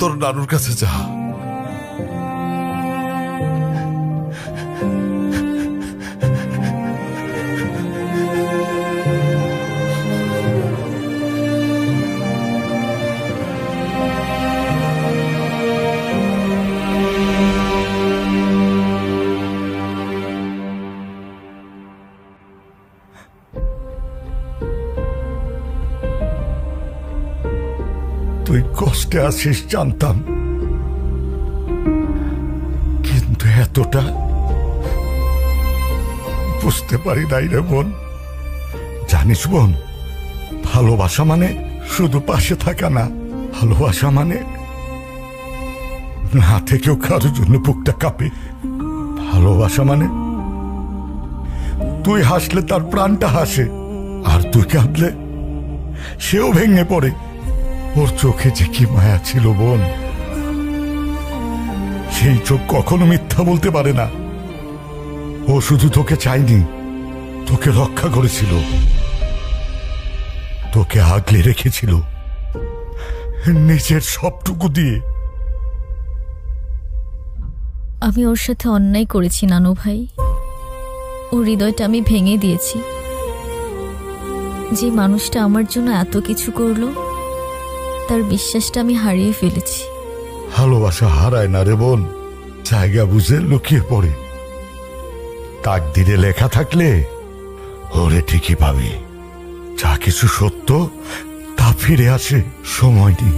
তোর নানুর কাছে যা। তুই কষ্টে আছিস জানতাম, কিন্তু এতটা বুঝতে পারি নাই রে বোন। জানিস বোন, ভালোবাসা মানে শুধু পাশে থাকা না, ভালোবাসা মানে না থেকেও কারোর জন্য বুকটা কাঁপে। ভালোবাসা মানে তুই হাসলে তার প্রাণটা হাসে, আর তুই কাঁদলে সেও ভেঙে পড়ে। ওর চোখে যে কি মায়া ছিল বোন, সেই চোখ কখনো মিথ্যা বলতে পারে না। ও শুধু তোকে চায়নি, তোকে রক্ষা করেছিল, তোকে আগলে রেখেছিল নিজের সবটুকু দিয়ে। আমি ওর সাথে অন্যায় করেছি নানু ভাই, ওর হৃদয়টা আমি ভেঙে দিয়েছি। যে মানুষটা আমার জন্য এত কিছু করলো, তার বিশ্বাসটা আমি হারিয়ে ফেলেছি। ভালোবাসা হারায় না রে বোন, জায়গা বুঝে লুকিয়ে পড়ে। তাকদিরে লেখা থাকলে ওরে ঠিকই পাবি। যা কিছু সত্য তা ফিরে আসে, সময় নেই।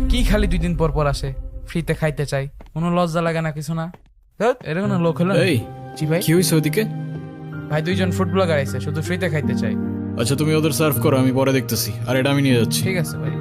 কি খালি 2 দিন পর পর আসে, ফ্রিতে খাইতে চাই, কোনো লজ্জা লাগে না কিছু না? এরকম না লোক হলো। এই জি ভাই। কি হইছে ওদিকে? ভাই 2 জন ফুড ব্লগার আইছে, শুধু ফ্রিতে খাইতে চাই। আচ্ছা তুমি ওদের সার্ভ করো, আমি পরে দেখতেছি। আর এটা আমি নিয়ে যাচ্ছি। ঠিক আছে ভাই।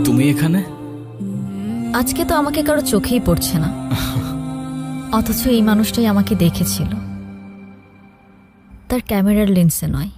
তুমি এখানে? আজকে তো আমাকে কারো চোখেই পড়ছে না, অথচ এই মানুষটাই আমাকে দেখেছিল, তার ক্যামেরার লেন্সে নয়।